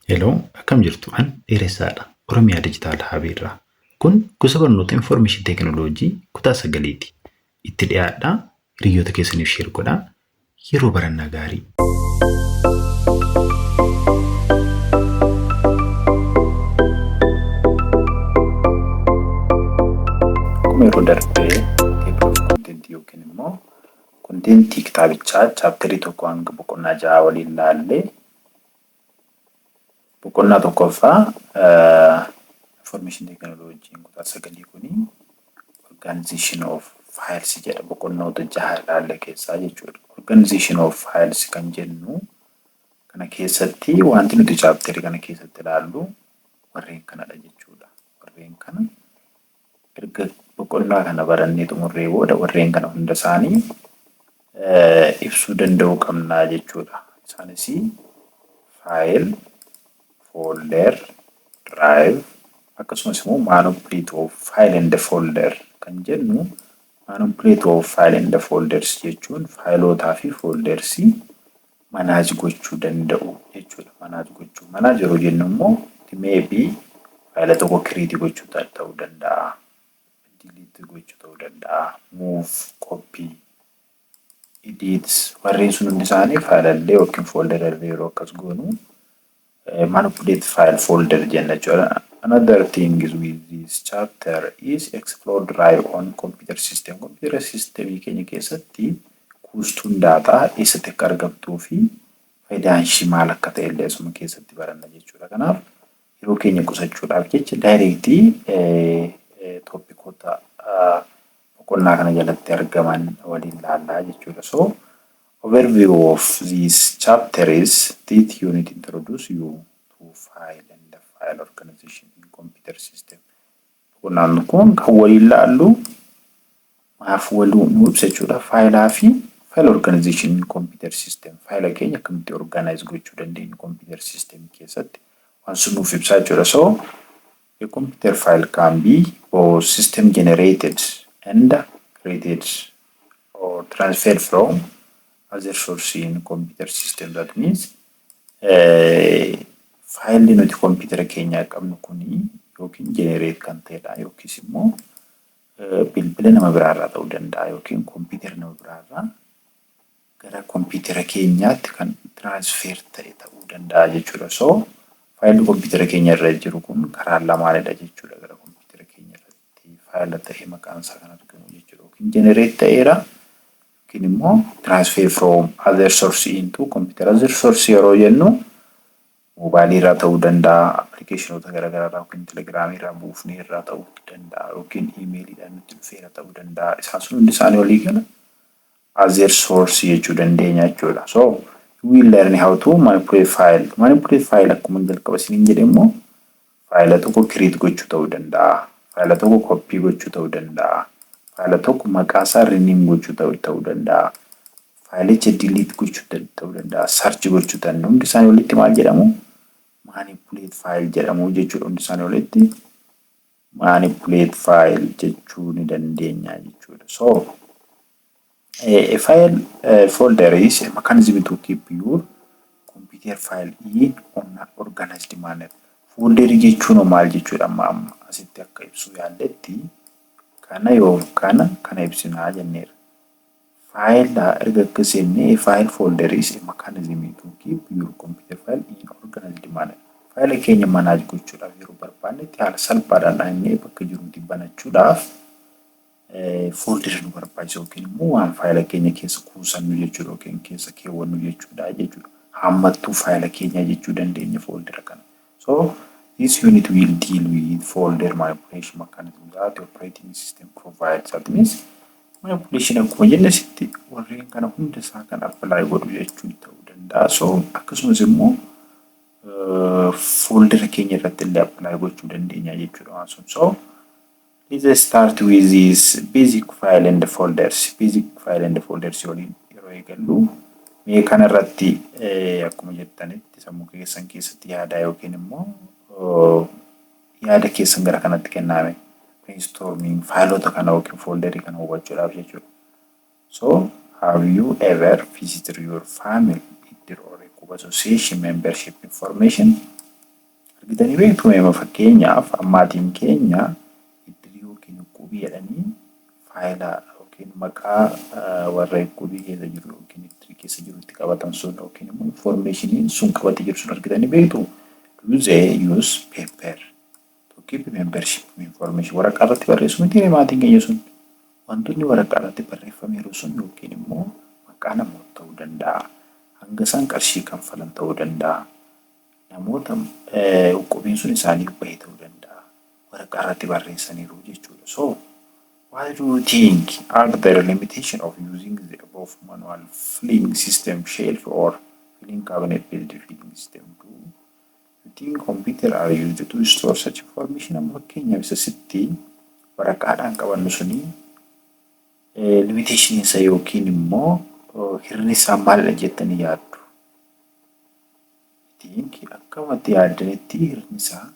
Hello, akkam jirtu? An Dheeressaadha. Oromiyaa Dijitaal Haabeerraa. Kun gosa barnoota Infoormeeshinii Teekinooloojii kutaa sagaliiti. Itti dhiyaadhaa, hiriyoota keessaniif sheer godhaa. Yeroo barannaa gaarii. Akkuma yeroo darbee teebiloo kontentii yookiin immoo kontentii kitaabichaa chaapterii tokko hanga boqonnaa 6 waliin ilaallee boqonnaa tokkoffaa Information Technology kutaa sagalii kuni Organization of Files jedha boqonnoota 6 ilaalle keessaa jechuudha. Organization of Files kan jennu kana keessatti wanti nuti chaapterii kana keessatti ilaallu warreen kanadha jechuudha. Warreen kana erga boqonnaa kana barannee xumurree booda warreen kana hunda isaanii ibsuu danda'uu qabnaa jechuudha. Isaanis file, folder, drive, akkasumas immoo manipulate of file and folder kan jennu manipulate of file and folders jechuun faayilootaa fi folders manage gochuu danda'u jechuudha. Manage yeroo jennu immoo maybe faayila tokko create gochuu ta'uu danda'a, delete gochuu ta'uu danda'a, move, copy, edit warreen sun hundi isaanii faayilaalee yookiin folderaalee yeroo akkas goonu manipulate file folder jenna jechuudha. Another thing is with this chapter is explore drive on computer system. Computer system keenya keessatti kuustuun daataa eessatti akka argamtuu fi faayidaan ishii maal akka ta'e illee asuma keessatti baranna jechuudha. Kanaaf yeroo keenya qusachuudhaaf jecha directly topicoota boqonnaa kana jalatti argaman waliin ilaallaa jechuudha. So overview of this chapter is that unit introduce you to file and the file organization in computer system. Boqonnaan kun kan waliin ilaallu maaf waluu nu ibsa jechuudha. Faayilaa fi file organization in computer system. Faayila keenya akkamitti organize gochuu dandeenya computer system keessatti waan sun nuuf ibsaa jechuudha. So a computer file can be or system generated and created or transferred from other source in computer system. That means file nuti computer keenya qabnu kuni yookiin generate kan ta'edha yookiis immoo bilbila nama biraarraa ta'uu danda'a yookiin computer nama biraarraa gara computer keenyaatti kan transfer ta'e ta'uu danda'a jechuudha. So file computer keenya irra jiru kun karaa lamaanidha jechuudha. Gara computer keenya irratti file ta'e maqaan isaa kan argamu jechuudha. Yookiin generate ta'eera yookiin immoo transfer from other source into computer. Other source yeroo jennu mobaayilii irraa ta'uu danda'a, appilikeeshinoota garaagaraa irraa yookiin telegiraamii irraa buufnee irraa ta'uu danda'a yookiin iimeeliidhaan nutti dhufeera ta'uu danda'a. Isaan sun hundi isaanii walii gala other source jechuu dandeenya jechuudha. So we learn how to manipulate file. Manipulate file akkuma jalqaba isiniin jedhe immoo faayila tokko create gochuu ta'uu danda'a, faayila tokko copy gochuu ta'uu danda'a, faayila tokko maqaa isaa rename gochuu ta'uu danda'a, faayilicha delete gochuu ta'uu danda'a, search gochuu danda'a. Hundi isaanii walitti maal jedhamu? Manipulate file jedhamu jechuudha. Hundi isaanii walitti manipulate file jechuu ni dandeenya jechuudha. So a file folder is a mechanism to keep your computer file in an organized manner. Folder jechuun maal jechuudha? Amma asitti akka ibsu yaalletti kana yoo kana ibsinaa jenneera. File erga akkasiin a file folder is a mechanism to keep your computer file in organized manner. File keenya manage gochuudhaaf yeroo barbaannetti haala salphaadhaan dhahnee bakka jirutti banachuudhaaf folder nu barbaachisa yookiin immoo waan faayila keenya keessa kuusannu jechuudha yookiin keessa keewwannu jechuudha jechuudha. Hammattuu faayila keenya jechuu dandeenya folder kana. So this unit will deal with folder manipulation mechanism that operating system provides. That means manipulation akkuma jenne sitti warreen kana hunda isaa kan apply godhu jechuu ta'uu danda'a. So akkasumas immoo folder keenya irratti illee apply gochuu dandeenya jechuudha waan sun. So let's start with this basic file and folders. Basic file and folders waliin yeroo eegallu mee kana irratti akkuma jettanitti sammuu keessan keessatti yaada yookiin immoo yaada keessan gara kanatti kenname brainstorming faayilota kana yookiin folderii kana hubachuudhaaf jechuudha. So have you ever visited your family or a association membership information argitanii beektu meema fakkeenyaaf ammaatiin keenya iddoo yookiin qubii jedhanii faayilaa yookiin maqaa warra qubii keessa jiru yookiin iddoo keessa jiru itti qabatan sun yookiin immoo informationiin sun qabatee jiru sun argitanii beektu. They use paper to keep membership information. Waraqaa irratti barreessu miti maatiin keenya sun wantoonni waraqaa irratti barreeffameeru sun yookiin immoo maqaa namoota ta'uu danda'a. Hanga isaan qarshii kanfalan ta'uu danda'a. Namoota qubiin sun isaanii bahee ta'uu danda'a. Waraqaa irratti barreessaniiru jechuudha. So why do you think are there limitation of using the above manual filling system shelf or filling cabinet based filling system to you think computer are used to store such information? Amma fakkeenyaaf isa sitti waraqaadhaan qabannu suni limitation isa yookiin immoo hirni isaa maalidha jettanii yaaddu? Akkamatti yaaddanitti hirni isaa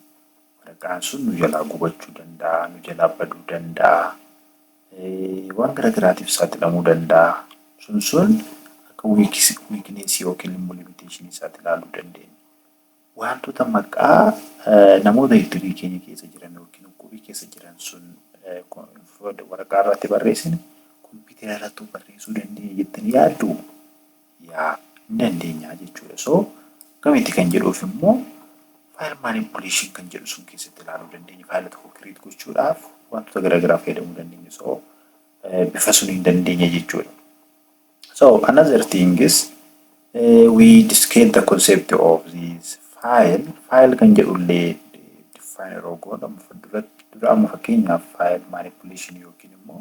waraqaan sun nu jalaa gubachuu danda'a, nu jalaa baduu danda'a, waan garaagaraatiif saaxilamuu danda'a. Sun akka weakness yookiin immoo limitation isaatti ilaaluu dandeenya. Wantoota maqaa namoota history keenya keessa jiran yookiin qubii keessa jiran sun waraqaa irratti barreessine kompiitara irratti barreessuu dandeenya jettanii yaaddu? Yaa hin dandeenya jechuudha. So akkamitti kan jedhuuf immoo file manipulation kan jedhu sun keessatti ilaaluu dandeenya. Faayila tokko create gochuudhaaf wantoota garaagaraa fayyadamuu dandeenya. So bifa sun hin dandeenya jechuudha. So another thing is we discuss the concept of this file kan jedhullee define yeroo godhamu dura amma fakkeenyaaf file manipulation yookiin immoo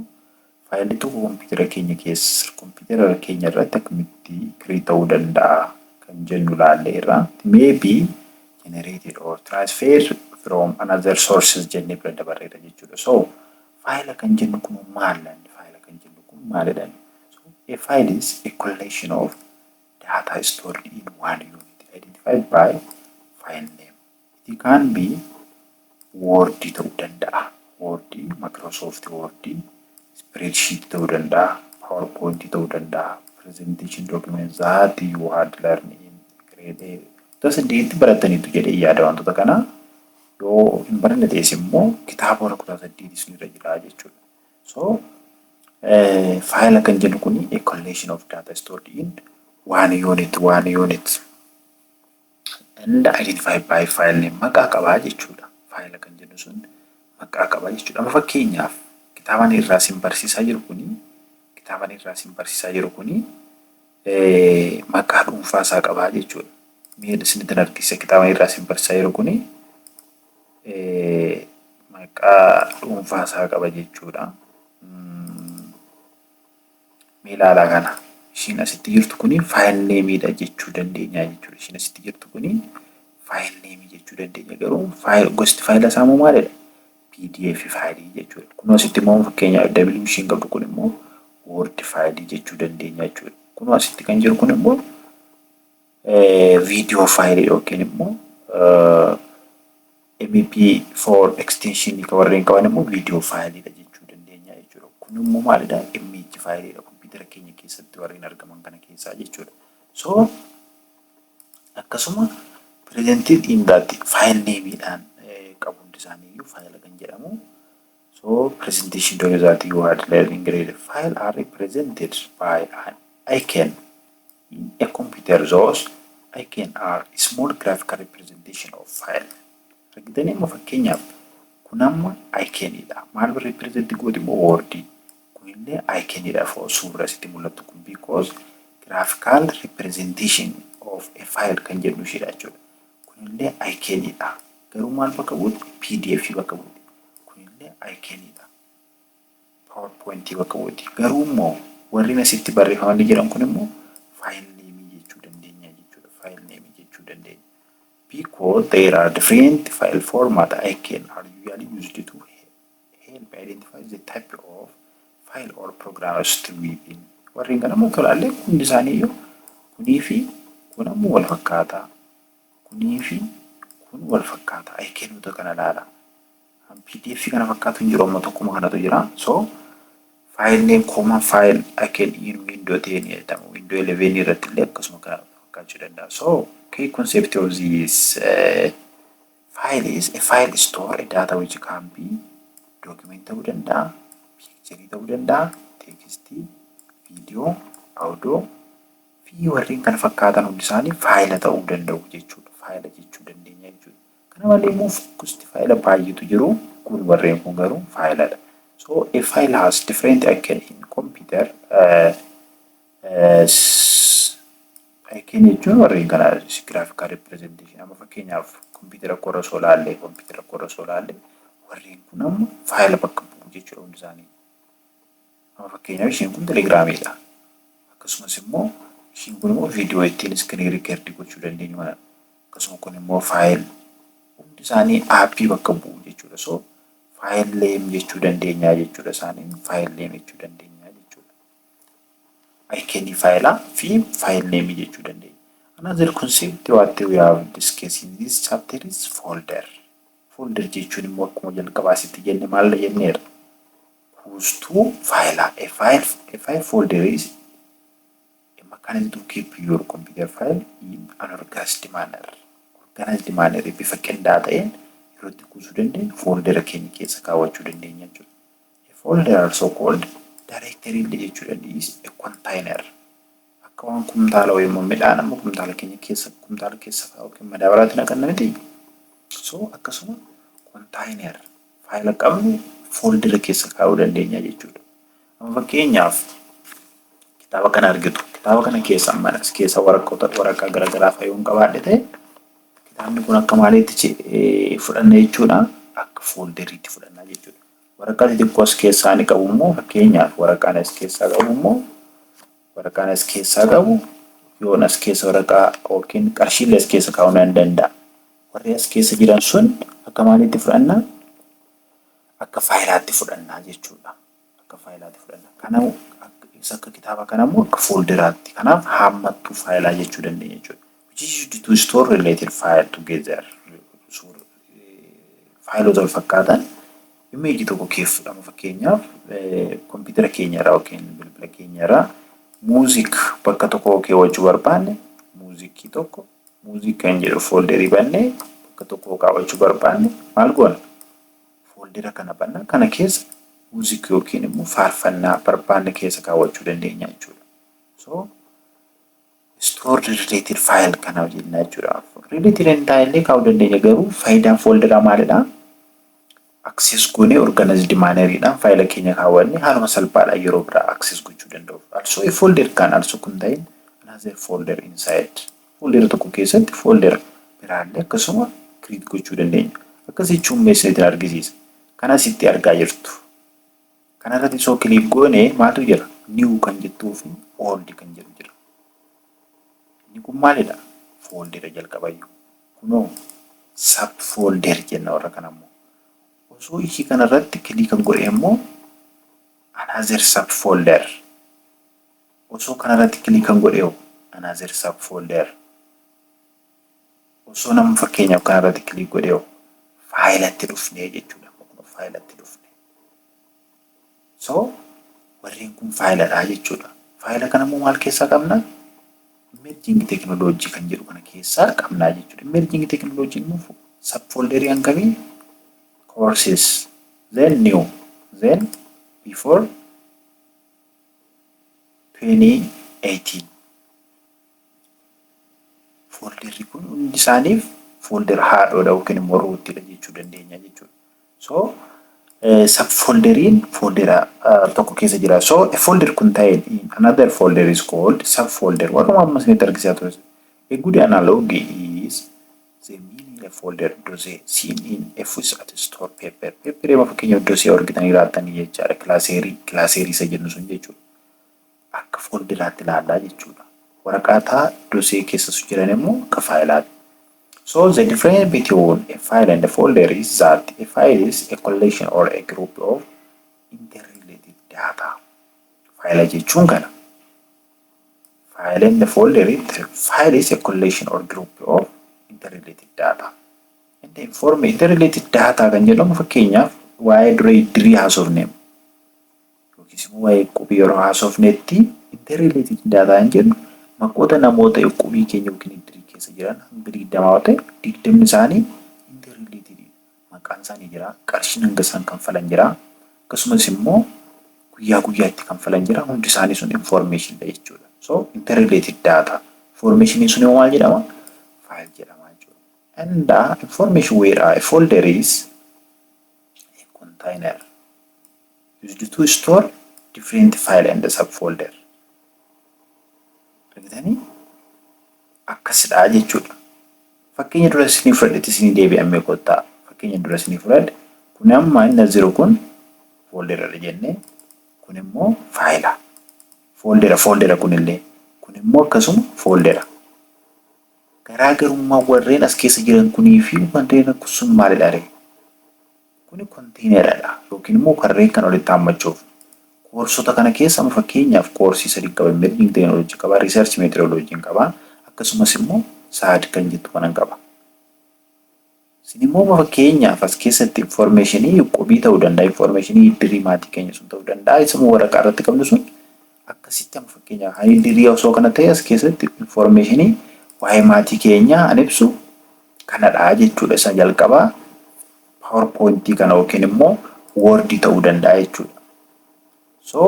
faayilli tokko kompiitara keenya keessa kompiitara keenya irratti akkamitti create ta'uu danda'a kan jennu ilaalleerra. Maybe generated or transferred from another sources jennee bira dabarreera jechuudha. So faayila kan jennu kun maalidha? Faayila kan jennu kun maalidha? So a file is a collection of data stored in one unit identified by file name. It can be Word ta'uu danda'a. Word, Microsoft Word, spreadsheet ta'uu danda'a, PowerPoint ta'uu danda'a, presentation documents that you had learned in grade 8 barataniitu jedhee yaada wantoota kana. Yoo hin baranne ta'es immoo kitaaba warra 8 isinirra jira jechuudha. So faayila kan jennu kun a collection of data stored in one unit and identified by file name. Maqaa qabaa jechuudha. Faayila kan jennu sun maqaa qabaa jechuudha. Amma fakkeenyaaf kitaabaan irraa isin barsiisaa jiru kuni maqaa dhuunfaa isaa qabaa jechuudha. Mee isinitti argisiisa kitaabaan irraa isin barsiisaa jiru kuni maqaa dhuunfaa isaa qaba jechuudha. Mee ilaalaa kana. Ishiin asitti jirtu kuni file name jechuu dandeenya jechuudha. Ishiin asitti jirtu kuni file name jechuu dandeenya. Garuu gosti faayila isaa immoo maalidha? PDF faayilii jechuudha. Kun asitti immoo fakkeenyaaf W ishiin qabdu kun immoo Word faayilii jechuu dandeenya jechuudha. Kun asitti kan jiru kun immoo video faayilii yookiin immoo MP4 extension kan warreen qaban immoo video faayiliidha jechuu dandeenya jechuudha. Kun immoo maalidha? Image faayiliidha. Kompiitara keenya keessatti warreen argaman kana keessaa jechuudha. So akkasuma presented in that file name'dhaan qabuun isaanii faayila kan jedhamu. So presentation documents that you had learned in grade file are represented by an icon in a computer. Those icon are small graphical representation of file. Argitanii amma fakkeenyaaf kun amma iconidha. Maal represent gooti immoo Word. Kunillee iconidha suuraa sitti mul'atu kun because graphical representation of a file kan jedhu ishedha jechuudha. Kunillee iconidha. Garuu maal bakka buuti? PDF bakka buuti. Kunillee iconidha. PowerPoint bakka buuti. Garuu immoo warri asitti barreeffamanii jiran kun immoo file name jechuu dandeenya jechuudha. File name jechuu dandeenya. Because there are different file format icon are usually used to help identify the type of file or programs to be in. Warreen kana immoo tolaallee hundi isaaniiyyuu kunii fi kun ammoo wal fakkaata. Kunii fi kun wal fakkaata. Iconota kana ilaala. PDF kana fakkaatu hin jiru amma tokkuma kanatu jira. So file name common file icon in Windows 10 jedhama. Windows 11 irratti illee akkasuma kana fakkaachuu danda'a. So key concept of this a file store a data which can be document ta'uu danda'a, picture ta'uu danda'a, text, video, audio fi warreen kana fakkaatan hundi isaanii faayila ta'uu danda'u jechuudha. Faayila jechuu dandeenya jechuudha. Kana malee immoo gosti faayila baay'eetu jiru. Kun warreen kun garuu faayiladha. So a file has different icon in computer. Icon jechuun warreen kana graphical representation. Amma fakkeenyaaf computer korra solaallee warreen kun amma faayila bakka bu'u jechuudha hundi isaanii. Amma fakkeenyaaf isheen kun telegiraamiidha. Akkasumas immoo ishiin kun immoo viidiyoo ittiin iskiriin rikeerdii gochuu dandeenyu mana. Akkasuma kun immoo faayil hundi isaanii aappii bakka bu'u jechuudha. So faayil neem jechuu dandeenya jechuudha isaaniin faayil neem jechuu dandeenya jechuudha. Iconii faayilaa fi faayil neemii jechuu dandeenya. Another concept what we have discussed in this chapter is folder. Folder jechuun immoo akkuma jalqabaa asitti jenne maal jenneera? Kuustuu faayilaa. A file folder is mechanism to keep your computer file in an organized manner. Organized manner bifa qindaa'aa ta'een yeroo itti kuusuu dandeenyu foldera keenya keessa kaawwachuu dandeenya jechuudha. A folder also called directory jechuu dandeenya is a container. Akka waan kumtaala wayimmoo midhaan amma kumtaala keenya keessa kaawwachuun madaabaraatti naqanna miti. So akkasuma container faayila qabnu foldera keessa kaawwuu dandeenya jechuudha. Amma fakkeenyaaf kitaaba kana argitu. Kitaaba kana keessa waraqaa garaagaraa fayyuun qabaadhe ta'e kitaabni kun akka maaliitti fudhanna jechuudha. Akka folderiitti fudhanna jechuudha. Waraqaa xixiqqoo as keessaa ni qabu immoo fakkeenyaaf waraqaan as keessaa qabu yoon as keessa waraqaa yookiin qarshiilee as keessa kaa'uu nan danda'a. Warri as keessa jiran sun akka maaliitti fudhanna? Akka faayilaatti fudhanna jechuudha. Akka faayilaatti fudhanna. Kanaafuu akka kitaaba kana immoo akka folderaatti. Kanaaf haammattuu faayilaa jechuu dandeenya jechuudha. Which is used to store related file together. Faayilota wal fakkaatan image tokko keessa fakkeenyaaf kompiitara keenyarraa yookiin bilbila keenyarraa muuziq bakka tokko keewwachuu barbaanne muuziqii tokko muuziq kan jedhu folderii bannee bakka tokko kaawwachuu barbaanne maal goona? Foldera kana banna kana keessa muuziq yookiin immoo faarfannaa barbaanne keessa kaawwachuu dandeenya jechuudha. So stored related file kana jenna jechuudha. Related illee kaa'uu dandeenya garuu faayidaan folderaa maalidha? Access goonee organized manneridhaan faayila keenya kaawwanne haaluma salphaadhaan yeroo biraa access gochuu danda'u. Also a folder can also contain another folder inside. Folder tokko keessatti folder biraallee akkasuma create gochuu dandeenya. Akkas jechuun meeshaa argisiisa. Kanas itti argaa jirtu. Kanarratti soo click goonee maaltu jira? New kan jettuu fi old kan jedhu jira. Inni kun maalidha? Folder jalqabayyuu. Kunoo sub folder jenna warra kanammoo. So ishii kanarratti click kan godhe immoo another subfolder. Osoo kanarratti click kan godhe another subfolder. Osoo nama fakkeenyaaf kanarratti click godhe faayilatti dhufnee jechuudha. Faayilatti dhufne. So warreen kun faayiladha jechuudha. Faayila kana immoo maal keessaa qabna? Emerging technology kan jedhu kana keessaa qabna jechuudha. Emerging technology immoo subfolderii hangamii? Courses, then new, then before 2018. Folderri kun hundi isaaniif folder haadhoodha yookiin immoo ruuttidha jechuu dandeenya jechuudha. So subfolderiin foldera tokko keessa jira. So a folder contained in another folder is called subfolder. Warruma ammas ni argisiisaa ture. A good analog is the meaning folder dossier seen in a at store paper. Paper ema fakkeenyaaf dossier argitanii raatanii jechaadha. Kilaaseerii isa jennu sun jechuudha. Akka folderaatti ilaallaa jechuudha. Waraqaataa dossier keessa jiran immoo akka faayilaatti. So the difference between a file and a folder is that a file is a collection or a group of interrelated data. File jechuun kana. File and the folder file is a collection or group of interrelated data. And the interrelated data kan jedhamu fakkeenyaaf waa'ee dirii haasofne yookiis immoo waa'ee qubii yeroo haasofnetti interrelated data kan jedhu maqoota namoota qubii keenya yookiin dirii keessa jiran hanga 20 ta'e 20 isaanii interrelated maqaan isaanii jira, qarshiin hanga isaan kanfalan jira, akkasumas immoo guyyaa guyyaatti kanfalan jira. Hundi isaanii sun information dha jechuudha. So interrelated data. Information sun maal jedhama? File jedhama jechuudha. And information where a folder is a container used to store different file and subfolder. Argitanii? Akkasidha jechuudha. Fakkeenya dura isinii fudhadhetti isinii deebi'amee kottaa. Fakkeenya dura isinii fudhadhe kun amma inni jiru kun folderadha jennee kun immoo faayila. Foldera kunillee kun immoo akkasuma foldera. Garaagarummaa warreen as keessa jiran kunii fi warreen sun maalidha ree? Kuni konteeneradha yookiin immoo warreen kan walitti hammachuuf. Koorsota kana keessa fakkeenyaaf koorsii sadii qaba, emerging technology qaba, research methodology qaba, akkasumas immoo saad kan jettu kanan qaba. Isin immoo fakkeenyaaf as keessatti informationii qobii ta'uu danda'a, informationii dirii maatii keenya sun ta'uu danda'a. Isuma waraqaa irratti qabnu sun akkasitti amma fakkeenyaaf hayi dirii osoo kana ta'e as keessatti informationii waa'ee maatii keenyaa an ibsu kanadha jechuudha. Isa jalqabaa PowerPoint kana yookiin immoo Word ta'uu danda'a jechuudha. So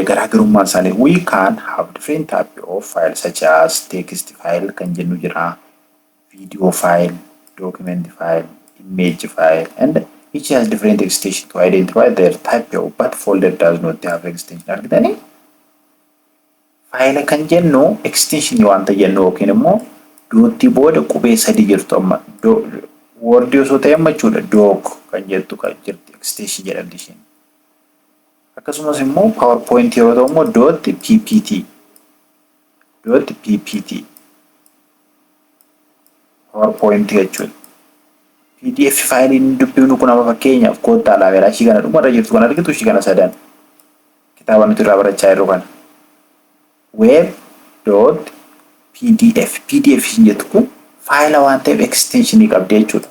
garaagarummaan isaanii we can have different type of files such as text file kan jennu jira, video file, document file, image file, and each has different extension to identify their type of, but folder does not have extension. Argitanii? File kan jennu extension wanta jennu yookiin immoo dootti booda qubee sadii jirtu amma Word osoo ta'e amma jechuudha doc kan jettu kan jirti extension jedhamti isheen. Akkasumas immoo PowerPoint yeroo ta'u immoo .ppt PowerPoint jechuudha. PDF faayiliin dubbifnu kun amma fakkeenyaaf koottaa laameeraa ishii kana dhumarra jirtu kan argitu ishii kana sadan kitaaba nuti irraa barachaa jirru kana. Web.pdf isheen jettu kun faayila waan ta'eef extensionii qabdi jechuudha.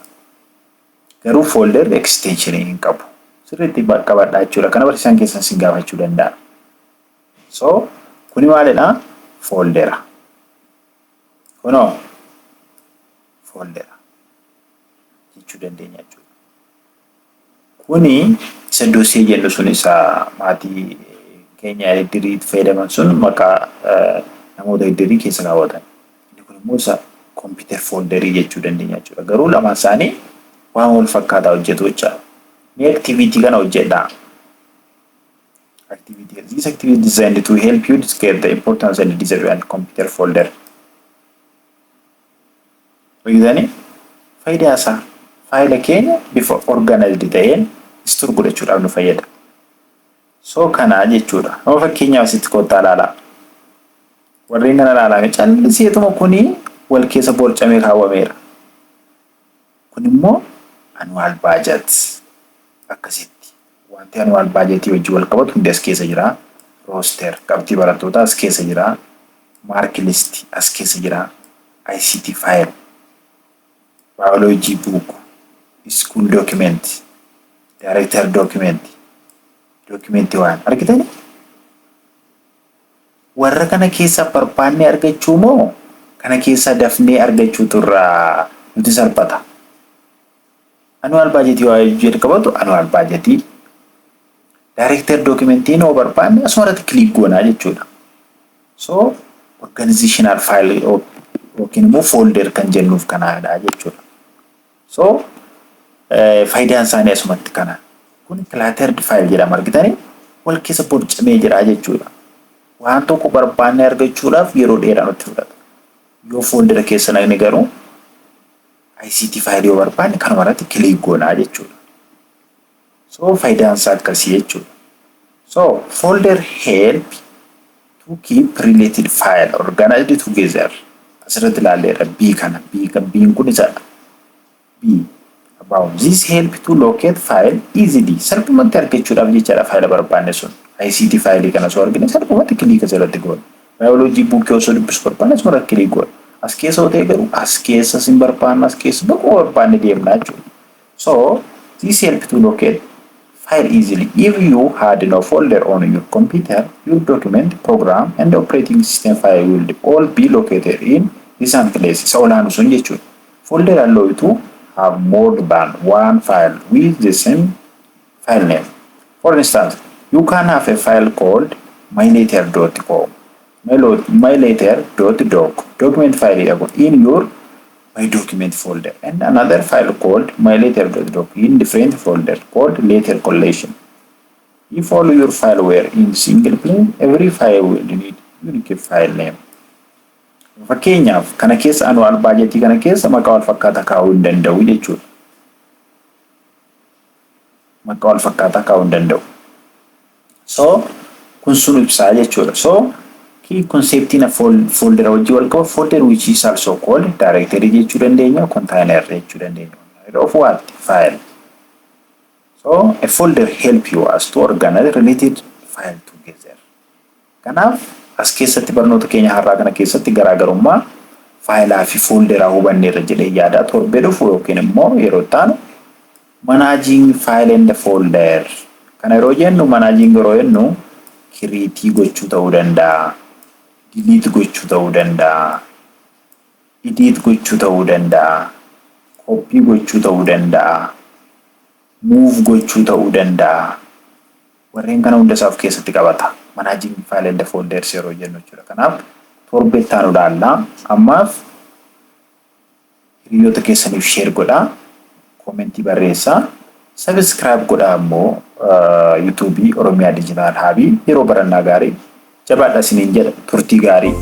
Garuu folder extensionii hin qabu. Sirriitti qabadhaa jechuudha. Kana barsiisaan keessan sin gaafachuu danda'a. So kuni maalidha? Foldera. Kunoo foldera jechuu dandeenya jechuudha. Kuni isa doosii jennu sun isa maatii keenya iddirii fayyadaman sun maqaa namoota iddirii keessa kaawwatan. Inni kun immoo isa computer folderii jechuu dandeenya jechuudha. Garuu lamaan isaanii waan wal fakkaataa hojjetu jechuudha. Activity kana hojjedha. This activity is designed to help you discover the importance and disadvantage of computer folder. Argitanii? Faayidaan isaa faayila keenya bifa organized ta'een store godhachuudhaaf nu fayyada. So kana jechuudha. Amma fakkeenyaaf asitti koottaa ilaalaa. Warreen kana ilaalaa calliseetuma kuni wal keessa borcamee kaawwameera. Kun immoo annual budget. Akkasitti wanti annual budget wajjin wal qabatu hundi as keessa jira. Roster qabxii barattootaa as keessa jira. Mark list as keessa jira. ICT file, biology book, school document, director document, document waan argitanii? Warra kana keessa barbaannee argachuu moo kana keessa dafnee argachuu turraa nuti salphata? Annual budget yoo jedhu qabatu annual budget. Director document noo barbaanne asumarratti click goonaa jechuudha. So organizational file yookiin immoo folder kan jennuuf kanaadha jechuudha. So faayidaan isaanii asumatti kana. Kun cluttered file jedhama argitanii? Wal keessa borcamee jira jechuudha. Waan tokko barbaannee argachuudhaaf yeroo dheeraa nutti fudhata. Yoo folder keessa naqne garuu ICT file yoo barbaanne kanumarratti click goonaa jechuudha. So faayidaan isaa akkasii jechuudha. So folder help to keep related file organized together. Asirratti ilaalleerra B kana. B'n kun isadha. B. About this help to locate file easily. Salphumatti argachuudhaaf jechaadha faayila barbaanne sun. ICT file kana soo argine salphumatti click asirratti goona. Biology book yoo soo dubbisu barbaanne asumarratti click goona. As keessa yoo ta'e garuu as keessa sin barbaanna as keessa bakka barbaanne deemnaa jechuudha. So this help to locate file easily. If you had no folder on your computer, your document, program, and operating system file will all be located in the same place. So olaanu sun jechuudha. Folder allow you to have more than one file with the same file name. For instance, you can have a file called mylater.com, mylater.doc, document file in your my document folder, and another file called mylater.doc in different folder called later collection. If all your file were in single plane, every file will need unique file name. Fakkeenyaaf kana keessa annual budget kana keessa maqaa wal fakkaataa kaa'uu hin danda'u jechuudha. Maqaa wal fakkaataa kaa'uu hin danda'u. So kun sun ibsaa jechuudha. So key concept in a folder hojii wal qabu folder which is also called directory jechuu dandeenya, container jechuu dandeenya. Of what? File. So a folder help you as to organize related file together. Kanaaf as keessatti barnoota keenya har'aa kana keessatti garaagarummaa faayilaa fi folderaa hubanne irra jedhee yaadaa torbee dhufu yookiin immoo yeroo taanu managing file and folder. Kana yeroo jennu managing yeroo jennu create gochuu ta'uu danda'a, delete gochuu ta'uu danda'a, edit gochuu ta'uu danda'a, copy gochuu ta'uu danda'a, move gochuu ta'uu danda'a. Warreen kana hunda isaaf keessatti qabata. Managing file and folders yeroo jennu jechuudha. Kanaaf torbee taanu ilaalla. Ammaaf hiriyoota keessaniif share godhaa, commenti barreessaa, subscribe godhaa immoo YouTube Oromiyaa Digital Hub yeroo barannaa gaarii jabaadhaa isiniin jedha turtii gaarii.